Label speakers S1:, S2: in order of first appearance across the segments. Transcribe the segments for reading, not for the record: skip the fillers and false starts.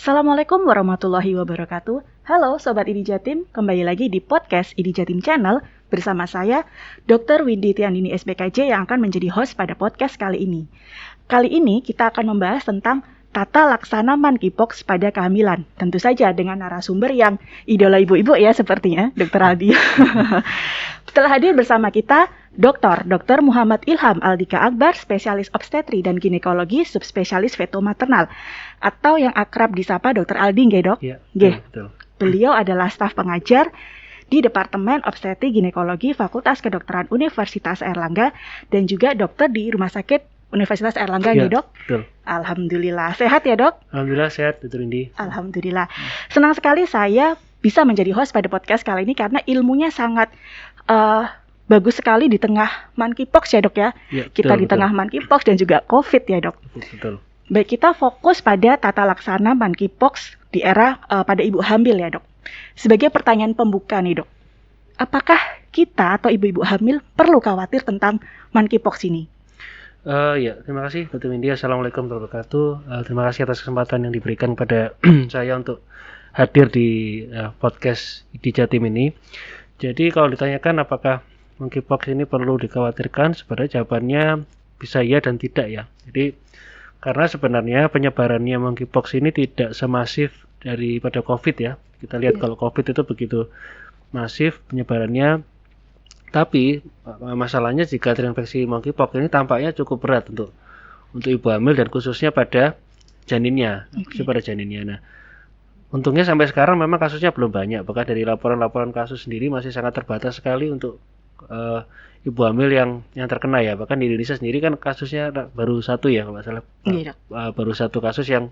S1: Assalamualaikum warahmatullahi wabarakatuh. Halo Sobat IDI Jatim, kembali lagi di podcast IDI Jatim Channel bersama saya, Dr. Windy Tiandini SPKJ yang akan menjadi host pada podcast kali ini. Kali ini kita akan membahas tentang tata laksana monkeypox pada kehamilan. Tentu saja dengan narasumber yang idola ibu-ibu ya sepertinya, Dr. Aldi. Setelah hadir bersama kita, Dr. Muhammad Ilham Aldika Akbar, spesialis obstetri dan ginekologi, subspesialis feto maternal, atau yang akrab disapa Dr. Aldi, nggih, Dok?
S2: Iya, betul.
S1: Beliau adalah staf pengajar di Departemen Obstetri Ginekologi Fakultas Kedokteran Universitas Airlangga dan juga dokter di Rumah Sakit Universitas Airlangga, nggih, Dok?
S2: Betul.
S1: Alhamdulillah. Sehat ya, Dok?
S2: Alhamdulillah sehat, Dr. Windy.
S1: Alhamdulillah. Senang sekali saya bisa menjadi host pada podcast kali ini karena ilmunya sangat bagus sekali di tengah monkeypox ya, Dok ya. Kita di tengah monkeypox dan juga COVID ya, Dok.
S2: Betul.
S1: Baik, kita fokus pada tata laksana monkeypox di era pada ibu hamil ya, Dok. Sebagai pertanyaan pembuka nih, Dok. Apakah kita atau ibu-ibu hamil perlu khawatir tentang monkeypox ini?
S2: Ya, terima kasih Dr. Windy. Assalamualaikum warahmatullahi wabarakatuh. Terima kasih atas kesempatan yang diberikan pada saya untuk hadir di podcast IDI Jatim ini. Jadi kalau ditanyakan apakah monkeypox ini perlu dikhawatirkan, sebenarnya jawabannya bisa iya dan tidak ya. Jadi karena sebenarnya penyebarannya monkeypox ini tidak semasif daripada COVID ya. Kita lihat kalau COVID itu begitu masif penyebarannya. Tapi masalahnya jika terinfeksi monkeypox ini tampaknya cukup berat untuk ibu hamil dan khususnya pada janinnya, pada janinnya. Nah, untungnya sampai sekarang memang kasusnya belum banyak. Bahkan dari laporan-laporan kasus sendiri masih sangat terbatas sekali untuk ibu hamil yang terkena ya. Bahkan di Indonesia sendiri kan kasusnya baru satu ya kalau nggak salah. Baru satu kasus yang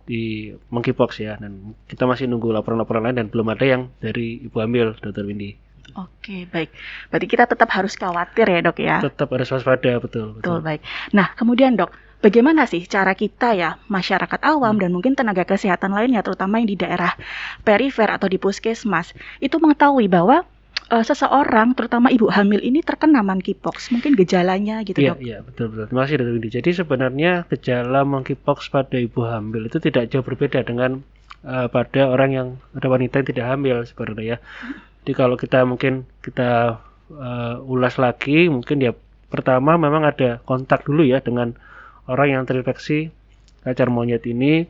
S2: di monkeypox ya. Dan kita masih nunggu laporan-laporan lain dan belum ada yang dari ibu hamil, Dr. Windy.
S1: Oke, baik. Berarti kita tetap harus khawatir ya, Dok ya?
S2: Tetap harus waspada, betul.
S1: Baik. Nah, kemudian Dok, bagaimana sih cara kita ya, masyarakat awam dan mungkin tenaga kesehatan lainnya, terutama yang di daerah perifer atau di puskesmas, itu mengetahui bahwa seseorang, terutama ibu hamil ini terkena monkeypox, mungkin gejalanya gitu, Dok?
S2: Iya, betul. Terima kasih, Dr. Windy. Jadi sebenarnya gejala monkeypox pada ibu hamil itu tidak jauh berbeda dengan pada wanita yang tidak hamil sebenarnya ya. Jadi kalau kita ulas lagi, mungkin ya pertama memang ada kontak dulu ya dengan orang yang terinfeksi cacar monyet ini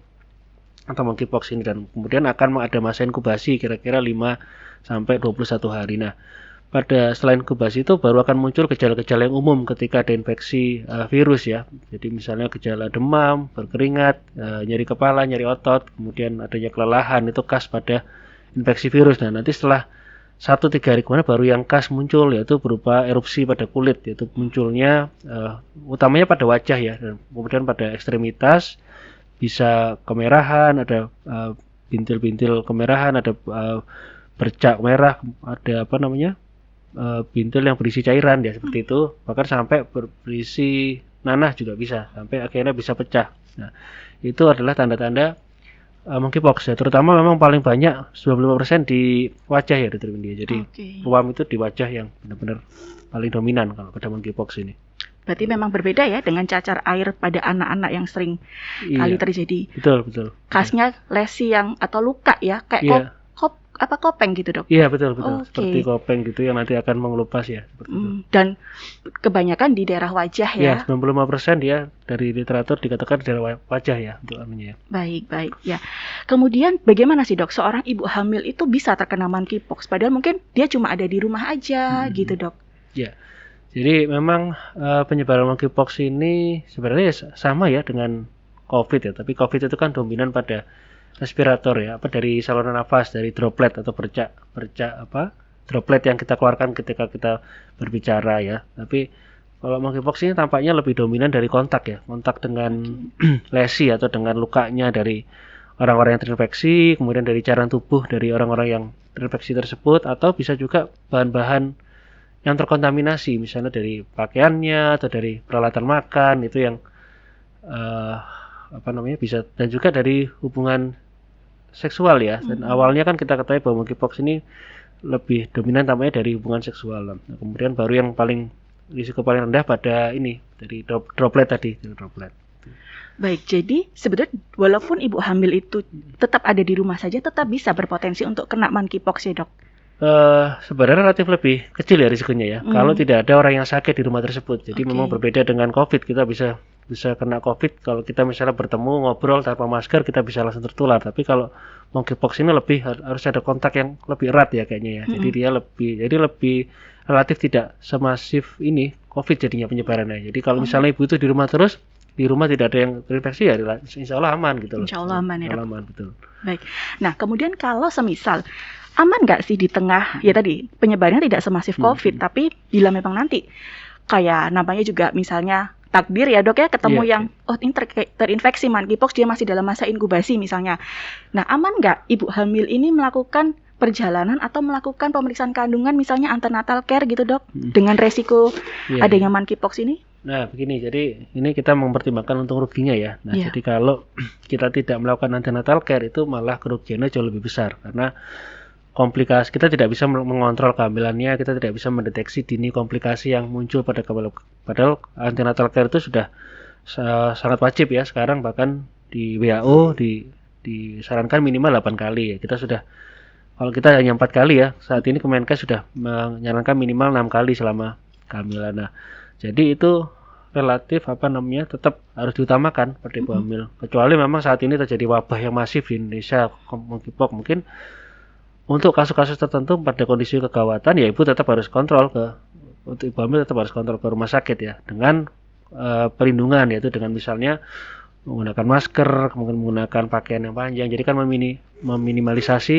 S2: atau monkeypox ini, dan kemudian akan ada masa inkubasi kira-kira 5 sampai 21 hari. Nah, setelah inkubasi itu baru akan muncul gejala-gejala yang umum ketika ada infeksi virus ya. Jadi misalnya gejala demam, berkeringat, nyeri kepala, nyeri otot, kemudian adanya kelelahan, itu khas pada infeksi virus. Nah, nanti setelah 1-3 hari kemudian baru yang khas muncul, yaitu berupa erupsi pada kulit, yaitu munculnya utamanya pada wajah ya, dan kemudian pada ekstremitas bisa kemerahan, ada bintil-bintil kemerahan, ada bercak merah, ada bintil yang berisi cairan ya seperti itu, bahkan sampai berisi nanah juga bisa, sampai akhirnya bisa pecah. Nah, itu adalah tanda-tanda monkeypox ya, terutama memang paling banyak 95% di wajah ya, Dr. Windy. Jadi ruam itu di wajah yang benar-benar paling dominan kalau pada monkeypox ini.
S1: Berarti memang berbeda ya dengan cacar air pada anak-anak yang sering kali terjadi.
S2: Betul.
S1: Khasnya lesi atau luka ya, kayak kopeng gitu, Dok?
S2: Iya, betul. Seperti kopeng gitu yang nanti akan mengelupas ya, seperti itu.
S1: Dan kebanyakan di daerah wajah ya.
S2: 95% ya dari literatur dikatakan di daerah wajah ya untuk anunya.
S1: Baik ya. Kemudian bagaimana sih, Dok, seorang ibu hamil itu bisa terkena monkeypox padahal mungkin dia cuma ada di rumah aja gitu, Dok?
S2: Ya. Jadi memang penyebaran monkeypox ini sebenarnya sama ya dengan COVID ya, tapi COVID itu kan dominan pada respirator ya, dari saluran nafas, dari droplet atau bercak droplet yang kita keluarkan ketika kita berbicara ya. Tapi kalau monkeypox ini tampaknya lebih dominan dari kontak dengan lesi atau dengan lukanya dari orang-orang yang terinfeksi, kemudian dari cairan tubuh dari orang-orang yang terinfeksi tersebut, atau bisa juga bahan-bahan yang terkontaminasi, misalnya dari pakaiannya atau dari peralatan makan, itu yang bisa, dan juga dari hubungan seksual ya. Dan awalnya kan kita ketahui bahwa monkeypox ini lebih dominan tampaknya dari hubungan seksual. Nah, kemudian baru yang risiko paling rendah pada ini dari droplet tadi, droplet.
S1: Baik, jadi sebetulnya walaupun ibu hamil itu tetap ada di rumah saja, tetap bisa berpotensi untuk kena monkeypox ya dok?
S2: Sebenarnya relatif lebih kecil ya risikonya ya. Kalau tidak ada orang yang sakit di rumah tersebut. Jadi memang berbeda dengan COVID. Kita bisa kena COVID kalau kita misalnya bertemu ngobrol tanpa masker, kita bisa langsung tertular. Tapi kalau monkeypox ini harus ada kontak yang lebih erat ya kayaknya ya. Jadi lebih relatif tidak semasif ini COVID jadinya penyebarannya. Jadi kalau misalnya ibu itu di rumah terus, di rumah tidak ada yang terinfeksi ya insya Allah aman gitu loh.
S1: Insya Allah aman ya dok.
S2: Aman, betul.
S1: Baik. Nah kemudian kalau semisal aman nggak sih di tengah ya tadi penyebarannya tidak semasif COVID, tapi bila memang nanti kayak namanya juga misalnya takdir ya dok ya ketemu yang ini terinfeksi monkeypox, dia masih dalam masa inkubasi misalnya. Nah aman nggak ibu hamil ini melakukan perjalanan atau melakukan pemeriksaan kandungan misalnya antenatal care gitu dok dengan resiko adanya monkeypox ini?
S2: Nah begini, jadi ini kita mempertimbangkan untung ruginya ya. Nah jadi kalau kita tidak melakukan antenatal care itu malah kerugiannya jauh lebih besar karena komplikasi kita tidak bisa mengontrol kehamilannya, kita tidak bisa mendeteksi dini komplikasi yang muncul pada padahal antenatal care itu sudah sangat wajib ya sekarang, bahkan di WHO disarankan minimal 8 kali ya. Kita sudah, kalau kita hanya 4 kali ya, saat ini Kemenkes sudah menyarankan minimal 6 kali selama kehamilan. Nah, jadi itu relatif tetap harus diutamakan pada ibu hamil. Kecuali memang saat ini terjadi wabah yang masif di Indonesia, monkeypox, mungkin untuk kasus-kasus tertentu pada kondisi kegawatan ya ibu tetap harus kontrol untuk ibu hamil tetap harus kontrol ke rumah sakit ya dengan perlindungan, yaitu dengan misalnya menggunakan masker, kemudian menggunakan pakaian yang panjang. Jadi kan meminimalisasi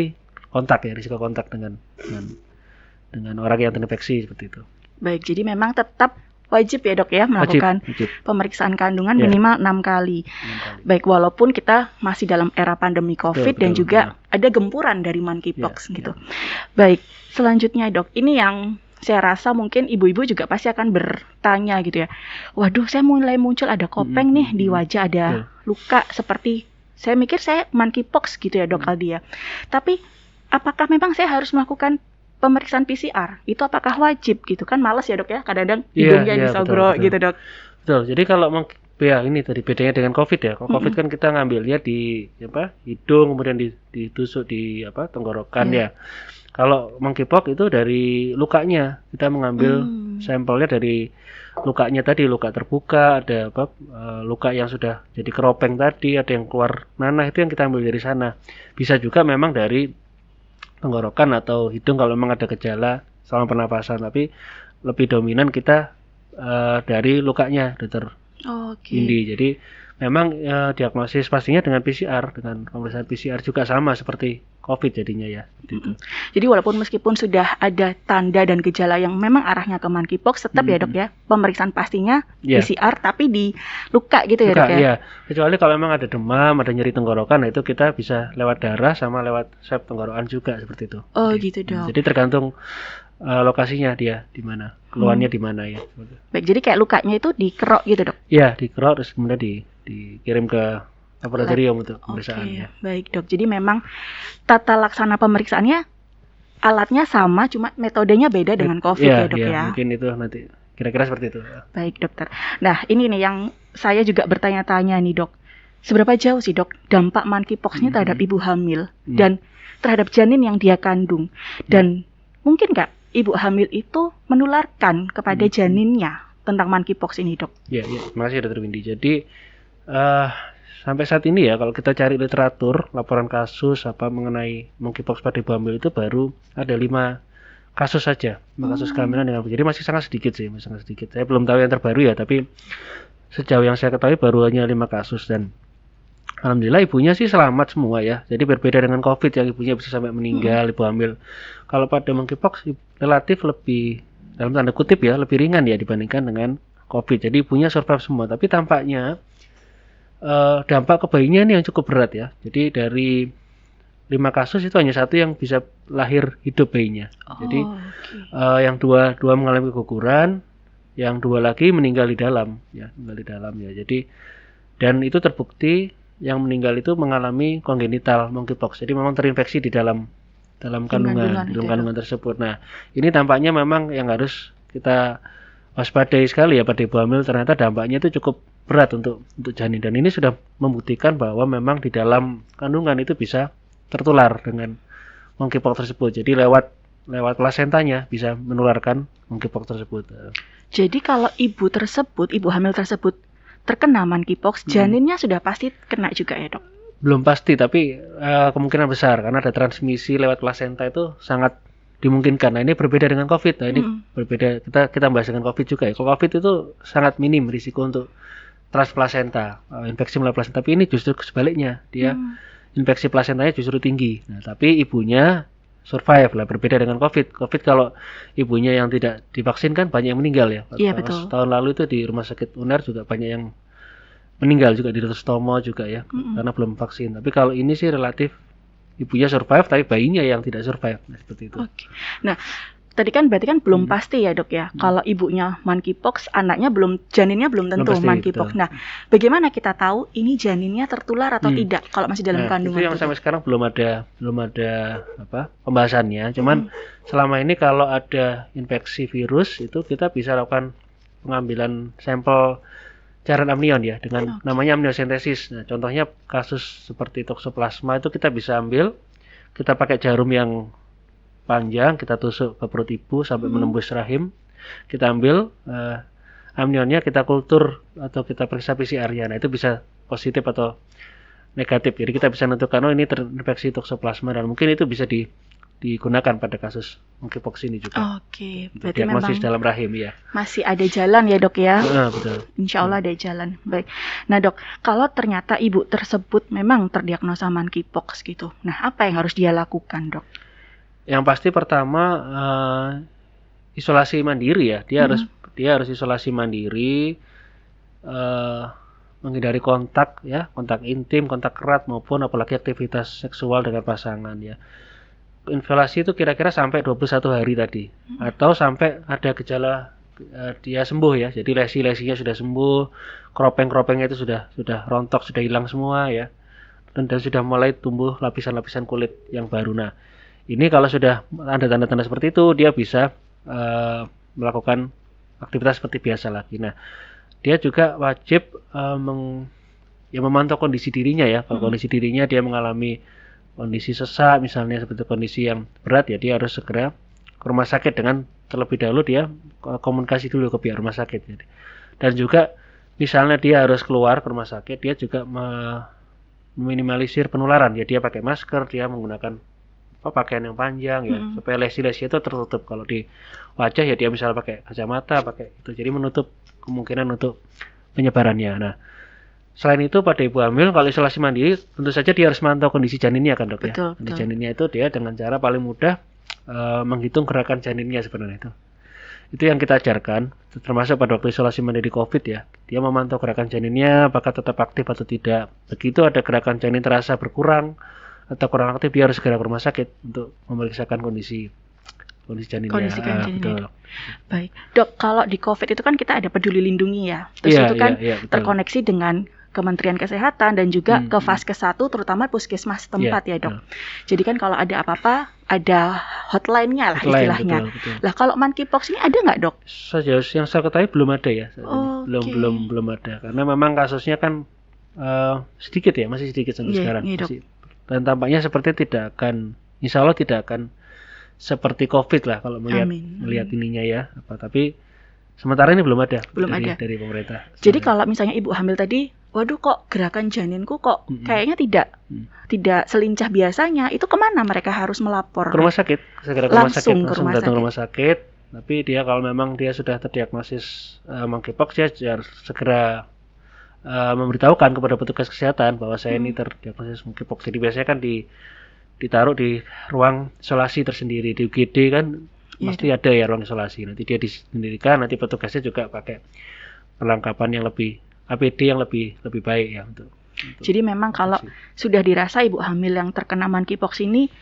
S2: kontak ya, risiko kontak dengan orang yang terinfeksi seperti itu.
S1: Baik, jadi memang tetap wajib ya dok ya melakukan pemeriksaan kandungan minimal 6 kali. Baik, walaupun kita masih dalam era pandemi COVID dan juga ada gempuran dari monkeypox gitu. Baik, selanjutnya dok, ini yang saya rasa mungkin ibu-ibu juga pasti akan bertanya gitu ya. Waduh, saya mulai muncul ada kopeng nih di wajah, ada luka seperti saya mikir saya monkeypox gitu ya dok Aldi ya. Tapi apakah memang saya harus melakukan pemeriksaan PCR, itu apakah wajib gitu kan? Males ya dok ya, kadang-kadang hidungnya disogro gitu dok.
S2: Betul, jadi kalau ini tadi bedanya dengan COVID ya. Kalau COVID kan kita ngambilnya di hidung, kemudian ditusuk di tenggorokan ya. Kalau monkeypox itu dari lukanya, kita mengambil sampelnya dari lukanya tadi, luka terbuka, ada luka yang sudah jadi keropeng tadi, ada yang keluar nanah, itu yang kita ambil dari sana. Bisa juga memang dari tenggorokan atau hidung kalau memang ada gejala saluran pernapasan, tapi lebih dominan kita dari lukanya, dokter Indi. Jadi memang diagnosis pastinya dengan PCR, dengan pemeriksaan PCR juga sama seperti COVID jadinya ya. Gitu.
S1: Jadi walaupun meskipun sudah ada tanda dan gejala yang memang arahnya ke monkeypox, tetap ya dok ya pemeriksaan pastinya PCR, tapi di luka gitu ya dok ya.
S2: Iya, kecuali kalau memang ada demam, ada nyeri tenggorokan, nah itu kita bisa lewat darah sama lewat swab tenggorokan juga seperti itu.
S1: Oh gitu dok.
S2: Jadi tergantung lokasinya dia di mana, keluarnya di mana ya.
S1: Baik, jadi kayak lukanya itu dikerok gitu dok?
S2: Iya, dikerok terus kemudian dikirim ke laboratorium untuk pemeriksaannya.
S1: Baik dok, jadi memang tata laksana pemeriksaannya alatnya sama, cuma metodenya beda dengan COVID ya dok ya.
S2: Mungkin itu nanti kira-kira seperti itu.
S1: Baik dokter. Nah ini nih yang saya juga bertanya-tanya nih dok, seberapa jauh sih dok dampak monkeypox-nya terhadap ibu hamil dan terhadap janin yang dia kandung, dan mungkin nggak ibu hamil itu menularkan kepada janinnya tentang monkeypox ini dok?
S2: Iya, terima kasih dokter Windy. Jadi sampai saat ini ya, kalau kita cari literatur laporan kasus mengenai monkeypox pada ibu hamil itu baru ada 5 kasus saja, 5 kasus kehamilan dengan jadi masih sangat sedikit sih, masih sangat sedikit. Saya belum tahu yang terbaru ya, tapi sejauh yang saya ketahui baru hanya 5 kasus dan alhamdulillah ibunya sih selamat semua ya. Jadi berbeda dengan COVID yang ibunya bisa sampai meninggal ibu hamil. Kalau pada monkeypox relatif lebih, dalam tanda kutip ya, lebih ringan ya dibandingkan dengan COVID. Jadi ibunya survive semua, tapi tampaknya dampak ke bayinya ini yang cukup berat ya. Jadi dari 5 kasus itu hanya 1 yang bisa lahir hidup bayinya. Jadi yang dua mengalami keguguran, yang 2 lagi meninggal di dalam ya, Jadi dan itu terbukti yang meninggal itu mengalami kongenital monkeypox. Jadi memang terinfeksi di dalam kandungan tersebut. Nah, ini tampaknya memang yang harus kita waspadai sekali ya pada ibu hamil, ternyata dampaknya itu cukup berat untuk janin, dan ini sudah membuktikan bahwa memang di dalam kandungan itu bisa tertular dengan monkeypox tersebut. Jadi lewat plasentanya bisa menularkan monkeypox tersebut.
S1: Jadi kalau ibu hamil tersebut terkena monkeypox, janinnya sudah pasti kena juga ya, Dok?
S2: Belum pasti, tapi kemungkinan besar karena ada transmisi lewat plasenta itu sangat dimungkinkan. Nah, ini berbeda dengan COVID. Nah, ini berbeda, kita bahas dengan COVID juga ya. Kalau COVID itu sangat minim risiko untuk transplasenta, infeksi melalui plasenta. Tapi ini justru sebaliknya, dia infeksi plasentanya justru tinggi. Nah, tapi ibunya survive lah, berbeda dengan COVID. COVID kalau ibunya yang tidak divaksin kan banyak yang meninggal ya.
S1: Iya, betul.
S2: Tahun lalu itu di Rumah Sakit UNER juga banyak yang meninggal juga, di Dr. Sutomo juga ya, karena belum vaksin. Tapi kalau ini sih relatif ibunya survive, tapi bayinya yang tidak survive. Nah, seperti itu.
S1: Oke. Nah, tadi kan berarti kan belum pasti ya, Dok ya. Kalau ibunya monkeypox, janinnya belum tentu monkeypox. Nah, bagaimana kita tahu ini janinnya tertular atau tidak kalau masih dalam kandungan?
S2: Itu yang sampai sekarang belum ada pembahasannya. Cuman selama ini kalau ada infeksi virus itu kita bisa lakukan pengambilan sampel cairan amnion ya dengan namanya amniosentesis. Nah, contohnya kasus seperti toksoplasma itu kita bisa ambil, kita pakai jarum yang panjang, kita tusuk ke perut ibu sampai menembus rahim. Kita ambil amnionnya, kita kultur atau kita periksa PCR-nya. Nah, itu bisa positif atau negatif. Jadi kita bisa menentukan ini terinfeksi toksoplasma, dan mungkin itu bisa digunakan pada kasus monkeypox ini juga.
S1: Oke, berarti
S2: diagnosis
S1: memang
S2: dalam rahim ya.
S1: Masih ada jalan ya, Dok ya.
S2: Betul.
S1: Insya Allah ada jalan. Baik. Nah, Dok, kalau ternyata ibu tersebut memang terdiagnosa monkeypox gitu, nah apa yang harus dia lakukan, Dok?
S2: Yang pasti pertama isolasi mandiri ya. Dia harus isolasi mandiri, menghindari kontak intim, kontak erat maupun apalagi aktivitas seksual dengan pasangan ya. Isolasi itu kira-kira sampai 21 hari tadi, atau sampai ada gejala dia sembuh ya. Jadi lesi-lesinya sudah sembuh, kropeng-kropengnya itu sudah rontok, sudah hilang semua ya. Dan sudah mulai tumbuh lapisan-lapisan kulit yang baru. Nah, ini kalau sudah ada tanda-tanda seperti itu, dia bisa melakukan aktivitas seperti biasa lagi. Nah, dia juga wajib memantau kondisi dirinya ya. Kalau kondisi dirinya dia mengalami kondisi sesak misalnya, seperti kondisi yang berat ya, dia harus segera ke rumah sakit dengan terlebih dahulu dia komunikasi dulu ke pihak rumah sakit. Dan juga misalnya dia harus keluar ke rumah sakit, dia juga meminimalisir penularan ya, dia pakai masker, dia menggunakan pakaian yang panjang ya, supaya lesi-lesi itu tertutup. Kalau di wajah ya dia misalnya pakai kacamata, pakai itu, jadi menutup kemungkinan untuk penyebarannya. Nah, selain itu pada ibu hamil kalau isolasi mandiri tentu saja dia harus mantau kondisi janinnya kan, Dok.
S1: Betul,
S2: ya. Kondisi janinnya itu dia dengan cara paling mudah menghitung gerakan janinnya sebenarnya itu yang kita ajarkan, termasuk pada waktu isolasi mandiri COVID ya. Dia memantau gerakan janinnya apakah tetap aktif atau tidak. Begitu ada gerakan janin terasa berkurang atau kurang aktif, dia harus segera ke rumah sakit untuk memeriksakan kondisi janinnya.
S1: Betul. Baik, Dok, kalau di COVID itu kan kita ada Peduli Lindungi ya. Terus itu kan terkoneksi dengan Kementerian Kesehatan dan juga ke Vaskes 1, terutama puskesmas tempat ya, Dok. Jadi kan kalau ada apa-apa, ada hotline-nya lah istilahnya.
S2: Betul.
S1: Lah kalau monkeypox ini ada nggak, Dok?
S2: Sejauh yang saya ketahui belum ada ya. Belum ada, karena memang kasusnya kan sedikit ya, masih sedikit sampai sekarang. Dan tampaknya seperti insya Allah tidak akan seperti COVID lah kalau melihat ininya ya. Tapi sementara ini belum ada dari pemerintah.
S1: Jadi kalau misalnya ibu hamil tadi, waduh kok gerakan janinku kok kayaknya tidak selincah biasanya, itu kemana mereka harus melapor?
S2: Ke rumah sakit, segera ke
S1: langsung
S2: datang ke rumah sakit. Tapi dia kalau memang dia sudah terdiagnosis monkeypox, dia harus segera memberitahukan kepada petugas kesehatan bahwa saya ini terdiagnosis monkeypox. Jadi biasanya kan ditaruh di ruang isolasi tersendiri di UGD kan, pasti ada ya ruang isolasi. Nanti dia disendirikan, nanti petugasnya juga pakai perlengkapan yang lebih APD yang lebih baik ya untuk
S1: jadi memang kalau sudah dirasa ibu hamil yang terkena monkeypox ini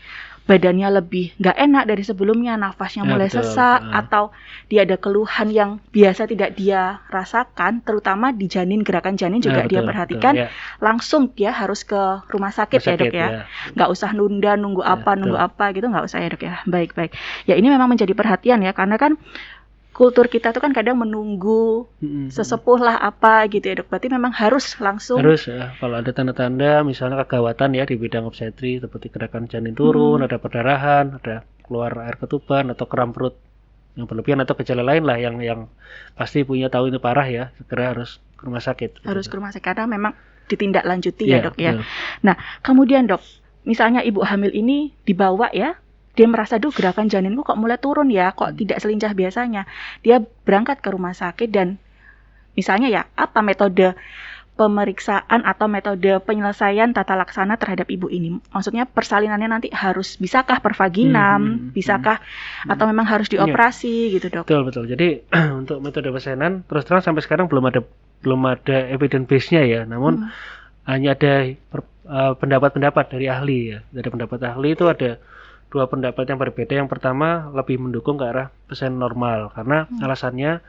S1: badannya lebih nggak enak dari sebelumnya, nafasnya mulai sesak, atau dia ada keluhan yang biasa tidak dia rasakan, terutama di janin, gerakan janin juga dia perhatikan, langsung dia harus ke rumah sakit ya, Dok ya. Nggak usah nunggu apa gitu, nggak usah ya, Dok ya. Baik. Ya ini memang menjadi perhatian ya, karena kan kultur kita tuh kan kadang menunggu sesepuh lah apa gitu ya dok. Berarti memang harus langsung.
S2: Harus ya. Kalau ada tanda-tanda misalnya kegawatan ya di bidang obstetri seperti gerakan janin turun, ada perdarahan, ada keluar air ketuban atau kram perut yang berlebihan atau gejala lain lah yang pasti punya tahu itu parah ya, segera harus ke rumah sakit.
S1: Harus ke rumah sakit karena memang ditindaklanjuti ya dok ya.
S2: Betul.
S1: Nah kemudian dok, misalnya ibu hamil ini dibawa ya, dia merasa duh gerakan janinku kok mulai turun ya, kok tidak selincah biasanya. Dia berangkat ke rumah sakit dan misalnya ya apa metode pemeriksaan atau metode penyelesaian tata laksana terhadap ibu ini? Maksudnya persalinannya nanti harus bisakah per vaginam, bisakah atau memang harus dioperasi gitu dok?
S2: Betul. Jadi untuk metode persalinan terus terang sampai sekarang belum ada evidence base-nya ya. Namun hanya ada pendapat-pendapat dari ahli ya. Dari pendapat ahli itu ada dua pendapat yang berbeda. Yang pertama lebih mendukung ke arah persalinan normal karena alasannya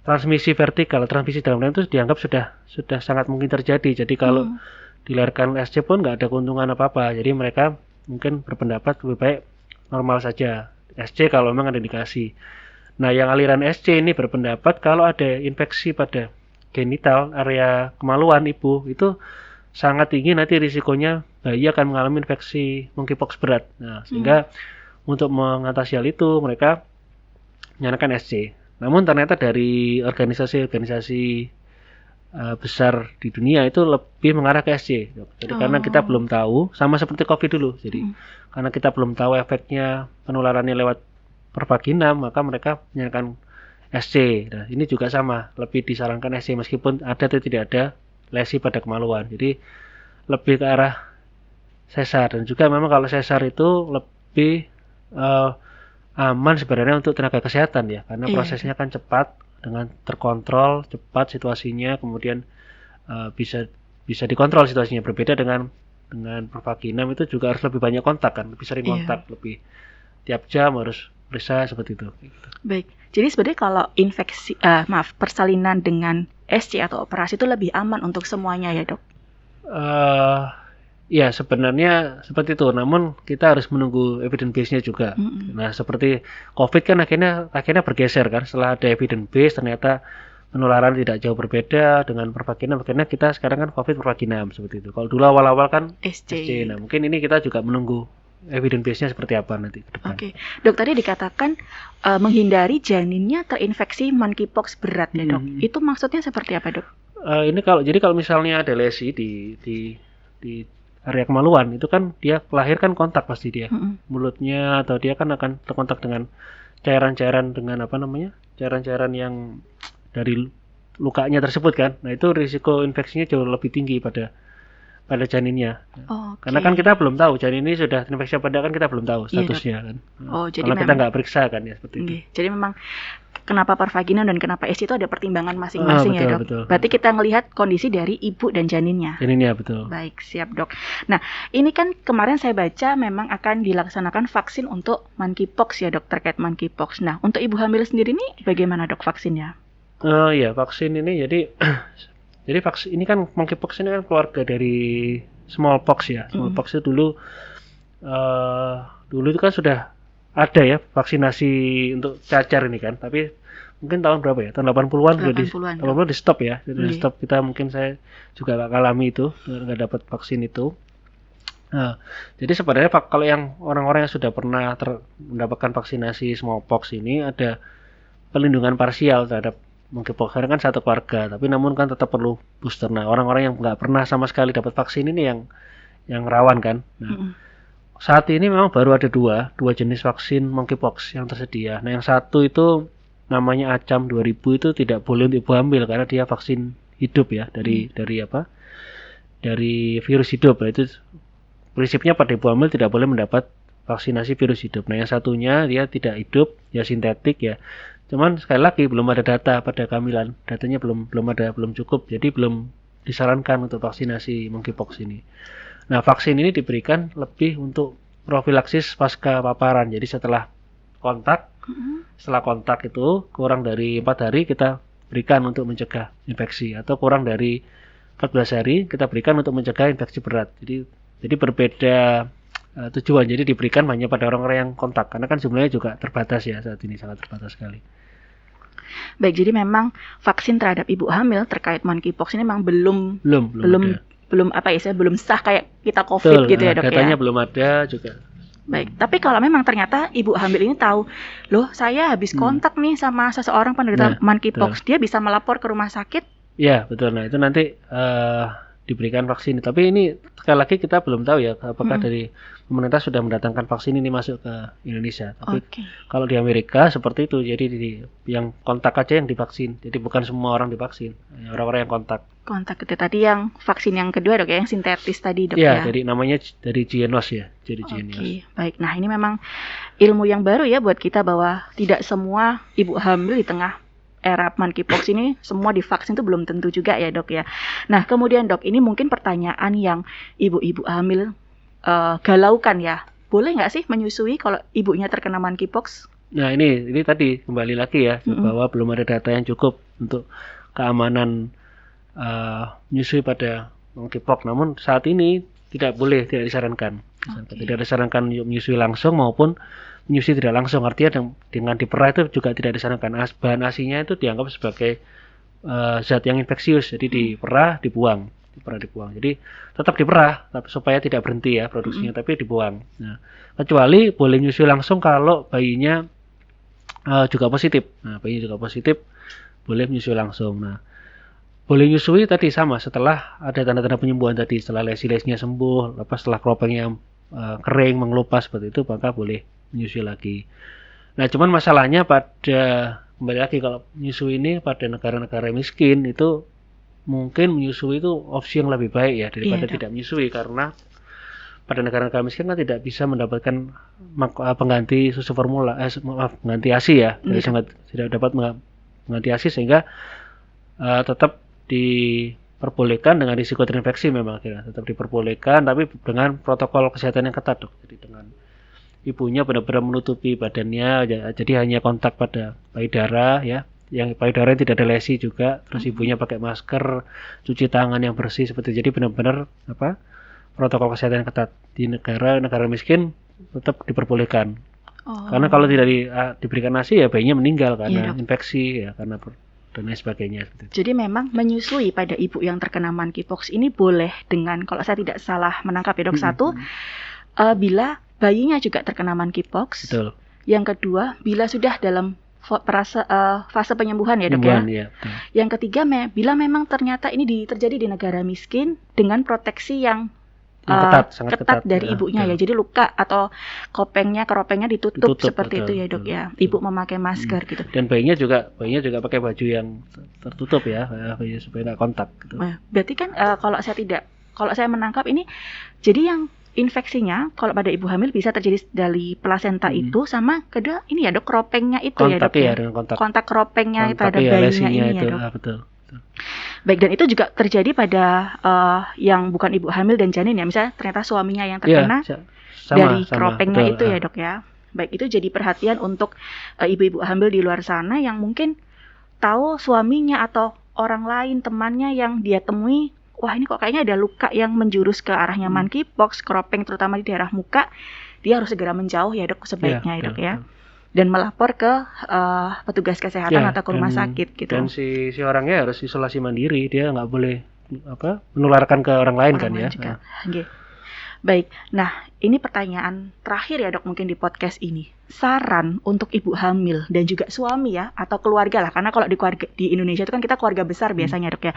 S2: transmisi vertikal, transmisi dalam rahim itu dianggap sudah sangat mungkin terjadi. Jadi kalau dilahirkan SC pun nggak ada keuntungan apa-apa. Jadi mereka mungkin berpendapat lebih baik normal saja SC kalau memang ada indikasi. Nah, yang aliran SC ini berpendapat kalau ada infeksi pada genital area kemaluan ibu itu sangat tinggi nanti risikonya bayi akan mengalami infeksi monkeypox berat. Nah, sehingga untuk mengatasi hal itu mereka menyarankan SC. Namun ternyata dari organisasi-organisasi besar di dunia itu lebih mengarah ke SC. Jadi karena kita belum tahu, sama seperti COVID dulu. Jadi karena kita belum tahu efeknya penularannya lewat per vaginam, maka mereka menyarankan SC. Nah, ini juga sama, lebih disarankan SC meskipun ada atau tidak ada lesi pada kemaluan. Jadi lebih ke arah sesar, dan juga memang kalau sesar itu lebih aman sebenarnya untuk tenaga kesehatan ya, karena prosesnya kan cepat, dengan terkontrol cepat situasinya, kemudian bisa dikontrol situasinya. Berbeda dengan pervaginam itu juga harus lebih banyak kontak kan, lebih sering kontak, lebih tiap jam harus periksa seperti itu.
S1: Baik, jadi sebenarnya kalau persalinan dengan SC atau operasi itu lebih aman untuk semuanya ya dok?
S2: Ya sebenarnya seperti itu, namun kita harus menunggu evidence base-nya juga. Nah seperti COVID kan akhirnya bergeser kan, setelah ada evidence base ternyata penularan tidak jauh berbeda dengan pervaginam. Akhirnya kita sekarang kan COVID pervaginam seperti itu. Kalau dulu awal-awal kan SC. Nah mungkin ini kita juga menunggu evidence base-nya seperti apa nanti ke depan.
S1: Oke, dok tadi dikatakan menghindari janinnya terinfeksi monkeypox berat ya dok. Itu maksudnya seperti apa dok?
S2: Ini kalau misalnya ada lesi di area kemaluan itu kan dia lahir kan kontak pasti dia mulutnya, atau dia kan akan terkontak dengan cairan-cairan dengan cairan-cairan yang dari lukanya tersebut kan. Nah itu risiko infeksinya jauh lebih tinggi pada janinnya. Karena kan kita belum tahu janin ini sudah terinfeksi apa tidak, kan kita belum tahu statusnya kan.
S1: Jadi
S2: karena kita nggak periksa kan ya seperti itu.
S1: Jadi memang kenapa pervaginam dan kenapa SC itu ada pertimbangan masing-masing ya dok.
S2: Betul.
S1: Berarti kita melihat kondisi dari ibu dan janinnya.
S2: Janinnya betul.
S1: Baik, siap dok. Nah ini kan kemarin saya baca memang akan dilaksanakan vaksin untuk monkeypox ya dok, terkait monkeypox. Nah untuk ibu hamil sendiri nih bagaimana dok vaksinnya?
S2: Ya vaksin ini jadi vaksin ini kan monkeypox ini kan keluarga dari smallpox ya. Smallpox itu dulu itu kan sudah ada ya vaksinasi untuk cacar ini kan, tapi mungkin tahun berapa ya, tahun 80-an sudah di stop ya. Jadi stop, kita mungkin saya juga gak alami itu, nggak dapat vaksin itu. Nah, jadi sebenarnya kalau yang orang-orang yang sudah pernah mendapatkan vaksinasi smallpox ini ada pelindungan parsial terhadap monkeypox, karena kan satu keluarga, tapi namun kan tetap perlu booster. Nah orang-orang yang nggak pernah sama sekali dapat vaksin ini yang rawan kan. Nah, saat ini memang baru ada dua jenis vaksin monkeypox yang tersedia. Nah yang satu itu namanya ACAM 2000, itu tidak boleh untuk ibu hamil karena dia vaksin hidup ya, dari virus hidup. Nah, itu prinsipnya pada ibu hamil tidak boleh mendapat vaksinasi virus hidup. Nah yang satunya dia tidak hidup ya, sintetik ya. Cuman sekali lagi belum ada data pada kehamilan, datanya belum cukup, jadi belum disarankan untuk vaksinasi monkeypox ini. Nah vaksin ini diberikan lebih untuk profilaksis pasca paparan. Jadi setelah kontak itu kurang dari 4 hari kita berikan untuk mencegah infeksi, atau kurang dari 14 hari kita berikan untuk mencegah infeksi berat. Jadi berbeda tujuan. Jadi diberikan hanya pada orang-orang yang kontak karena kan jumlahnya juga terbatas ya saat ini, sangat terbatas sekali.
S1: Baik, jadi memang vaksin terhadap ibu hamil terkait monkeypox ini memang belum apa ya, belum sah kayak kita COVID. Betul, gitu ya, Dok,
S2: datanya
S1: ya.
S2: Belum ada juga.
S1: Baik, tapi kalau memang ternyata ibu hamil ini tahu, loh saya habis kontak nih sama seseorang penderita monkeypox, dia bisa melapor ke rumah sakit?
S2: Ya, betul. Nah, itu nanti diberikan vaksin. Tapi ini sekali lagi kita belum tahu ya apakah dari pemerintah sudah mendatangkan vaksin ini masuk ke Indonesia. Tapi kalau di Amerika seperti itu, jadi yang kontak aja yang divaksin. Jadi bukan semua orang divaksin, orang-orang yang kontak.
S1: Kontak itu tadi yang vaksin yang kedua, Dok ya, yang sintetis tadi, Dok
S2: ya. Jadi namanya dari Jynneos ya. Jadi Jynneos.
S1: Baik. Nah, ini memang ilmu yang baru ya buat kita bahwa tidak semua ibu hamil di tengah era monkeypox ini semua divaksin itu belum tentu juga ya, Dok ya. Nah, kemudian Dok, ini mungkin pertanyaan yang ibu-ibu hamil galaukan ya. Boleh nggak sih menyusui kalau ibunya terkena monkeypox?
S2: Nah, ini tadi kembali lagi ya bahwa belum ada data yang cukup untuk keamanan menyusui pada monkeypox. Namun saat ini tidak disarankan. Tidak disarankan menyusui langsung maupun menyusui tidak langsung. Artinya dengan diperah itu juga tidak disarankan. Bahan ASI-nya itu dianggap sebagai zat yang infeksius. Jadi diperah, dibuang. Jadi tetap diperah supaya tidak berhenti ya produksinya, tapi dibuang. Nah, kecuali boleh menyusui langsung kalau bayinya juga positif. Nah, bayinya juga positif boleh menyusui langsung. Nah, boleh menyusui tadi sama setelah ada tanda-tanda penyembuhan tadi, setelah lesi-lesinya sembuh, setelah keropengnya kering, mengelupas seperti itu, maka boleh menyusui lagi. Nah, cuman masalahnya kembali lagi kalau menyusui ini pada negara-negara miskin itu mungkin menyusui itu opsi yang lebih baik ya daripada tidak menyusui, karena pada negara-negara miskin kan tidak bisa mendapatkan pengganti susu formula, pengganti ASI ya, tidak dapat mengganti ASI sehingga tetap diperbolehkan dengan risiko terinfeksi memang tetap diperbolehkan, tapi dengan protokol kesehatan yang ketat, Dok. Jadi dengan ibunya benar-benar menutupi badannya, jadi hanya kontak pada payudara ya, yang payudara tidak ada lesi juga, terus ibunya pakai masker, cuci tangan yang bersih seperti itu. Jadi benar-benar protokol kesehatan yang ketat. Di negara miskin tetap diperbolehkan. Karena kalau tidak diberikan ASI ya bayinya meninggal karena infeksi ya, karena dan lain sebagainya.
S1: Jadi memang menyusui pada ibu yang terkena monkeypox ini boleh dengan, kalau saya tidak salah menangkap ya, Dok, satu, bila bayinya juga terkena monkeypox.
S2: Betul.
S1: Yang kedua, bila sudah dalam fase penyembuhan ya, Dok ya. Yang ketiga, bila memang ternyata ini terjadi di negara miskin dengan proteksi yang ketat dari ibunya ya. Jadi luka atau keropengnya ditutup seperti itu ya, Dok ya. Ibu memakai masker gitu.
S2: Dan bayinya juga pakai baju yang tertutup ya, supaya nggak kontak gitu.
S1: Berarti kan kalau saya menangkap ini, jadi yang infeksinya kalau pada ibu hamil bisa terjadi dari plasenta itu sama kedua ini ya, Dok, keropengnya itu ya, Dok ya. Kontak keropengnya terhadap bayinya ini ya, Dok.
S2: Betul.
S1: Baik, dan itu juga terjadi pada yang bukan ibu hamil dan janin ya, misalnya ternyata suaminya yang terkena dari keropengnya itu ya, Dok ya. Baik, itu jadi perhatian untuk ibu-ibu hamil di luar sana yang mungkin tahu suaminya atau orang lain, temannya yang dia temui, wah ini kok kayaknya ada luka yang menjurus ke arahnya monkeypox, keropeng terutama di daerah muka, dia harus segera menjauh ya, Dok, sebaiknya ya, Dok ya. Dan melapor ke petugas kesehatan atau ke rumah sakit gitu. Dan
S2: si orangnya harus isolasi mandiri, dia nggak boleh menularkan ke orang lain kan ya.
S1: Baik, nah ini pertanyaan terakhir ya, Dok, mungkin di podcast ini. Saran untuk ibu hamil dan juga suami ya, atau keluarga lah, karena kalau di Indonesia itu kan kita keluarga besar biasanya, Dok ya,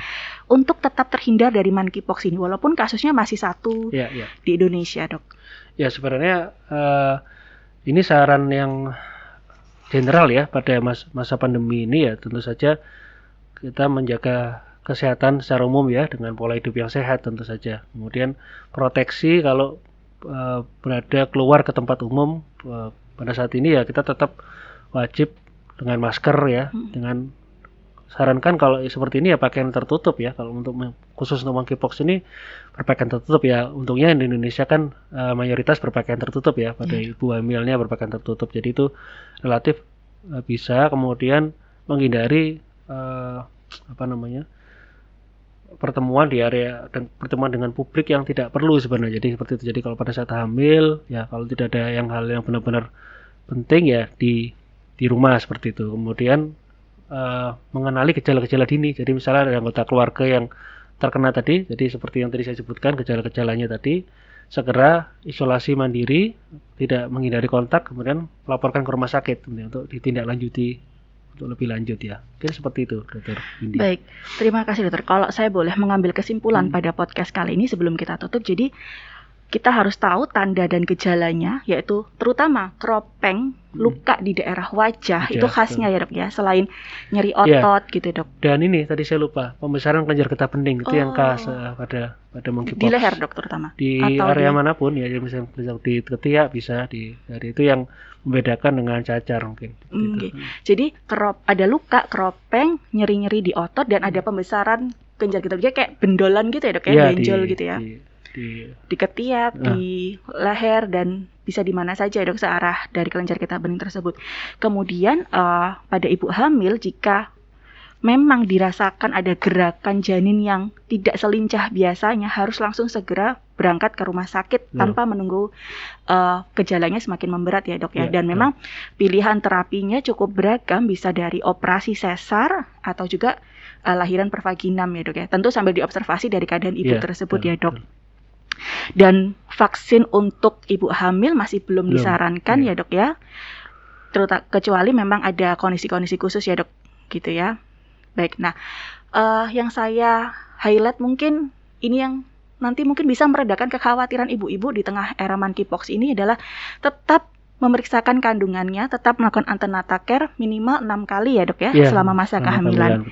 S1: untuk tetap terhindar dari monkeypox ini, walaupun kasusnya masih satu di Indonesia, Dok.
S2: Ya sebenarnya ini saran yang general ya pada masa pandemi ini ya, tentu saja kita menjaga kesehatan secara umum ya dengan pola hidup yang sehat tentu saja. Kemudian proteksi kalau berada keluar ke tempat umum pada saat ini ya kita tetap wajib dengan masker ya, dengan sarankan kalau seperti ini ya pakaian tertutup ya. Kalau khusus untuk monkeypox ini berpakaian tertutup ya. Untungnya di Indonesia kan mayoritas berpakaian tertutup ya, pada ibu hamilnya berpakaian tertutup. Jadi itu relatif bisa kemudian menghindari pertemuan di area dan pertemuan dengan publik yang tidak perlu sebenarnya. Jadi seperti itu. Jadi kalau pada saat hamil ya kalau tidak ada hal yang benar-benar penting ya di rumah seperti itu. Kemudian mengenali gejala-gejala dini. Jadi misalnya ada anggota keluarga yang terkena tadi, jadi seperti yang tadi saya sebutkan gejala-gejalanya tadi, segera isolasi mandiri, tidak menghindari kontak, kemudian laporkan ke rumah sakit untuk ditindaklanjuti untuk lebih lanjut ya. Mungkin seperti itu, Dokter Windy.
S1: Baik, terima kasih dokter. Kalau saya boleh mengambil kesimpulan pada podcast kali ini sebelum kita tutup, jadi kita harus tahu tanda dan gejalanya, yaitu terutama kropeng, luka di daerah wajah, itu khasnya ya dok ya, selain nyeri otot gitu dok.
S2: Dan ini tadi saya lupa, pembesaran kelenjar getah bening itu yang khas pada monkeypox.
S1: Di leher dok terutama?
S2: Di atau area manapun ya, misalnya di ketiak bisa, dari itu yang membedakan dengan cacar mungkin.
S1: Jadi ada luka, kropeng, nyeri-nyeri di otot, dan ada pembesaran kelenjar getah bening kayak bendolan gitu ya dok ya, benjol gitu ya. Di ketiak, di leher, dan bisa di mana saja dok searah dari kelenjar getah bening tersebut. Kemudian pada ibu hamil jika memang dirasakan ada gerakan janin yang tidak selincah biasanya, harus langsung segera berangkat ke rumah sakit tanpa menunggu gejalanya semakin memberat ya dok ya. Dan memang pilihan terapinya cukup beragam, bisa dari operasi sesar atau juga lahiran per vaginam ya dok ya. Tentu sambil diobservasi dari keadaan ibu tersebut ya dok. Dan vaksin untuk ibu hamil masih belum disarankan ya dok ya, kecuali memang ada kondisi-kondisi khusus ya dok gitu ya. Baik, nah yang saya highlight mungkin ini yang nanti mungkin bisa meredakan kekhawatiran ibu-ibu di tengah era monkeypox ini adalah tetap memeriksakan kandungannya, tetap melakukan antenatal care minimal 6 kali ya dok ya, selama masa kehamilan.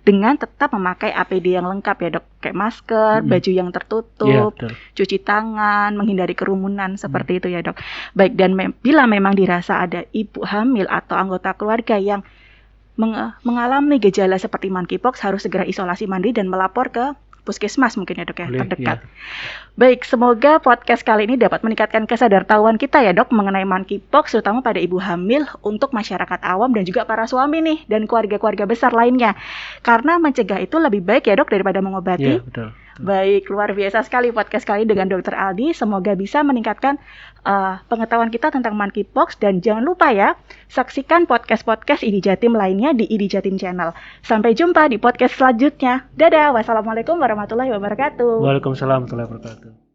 S1: Dengan tetap memakai APD yang lengkap ya dok, kayak masker, baju yang tertutup, cuci tangan, menghindari kerumunan seperti itu ya dok. Baik, dan bila memang dirasa ada ibu hamil atau anggota keluarga yang mengalami gejala seperti monkeypox, harus segera isolasi mandiri dan melapor ke puskesmas mungkin ya dok ya, terdekat. Baik, semoga podcast kali ini dapat meningkatkan kesadartahuan kita ya dok mengenai monkeypox, terutama pada ibu hamil, untuk masyarakat awam dan juga para suami nih dan keluarga-keluarga besar lainnya. Karena mencegah itu lebih baik ya dok daripada mengobati.
S2: Betul.
S1: Baik, luar biasa sekali podcast kali dengan Dr. Aldi. Semoga bisa meningkatkan pengetahuan kita tentang monkeypox, dan jangan lupa ya, saksikan podcast-podcast ID Jatim lainnya di ID Jatim Channel. Sampai jumpa di podcast selanjutnya. Dadah, wassalamualaikum warahmatullahi wabarakatuh.
S2: Waalaikumsalam warahmatullahi wabarakatuh.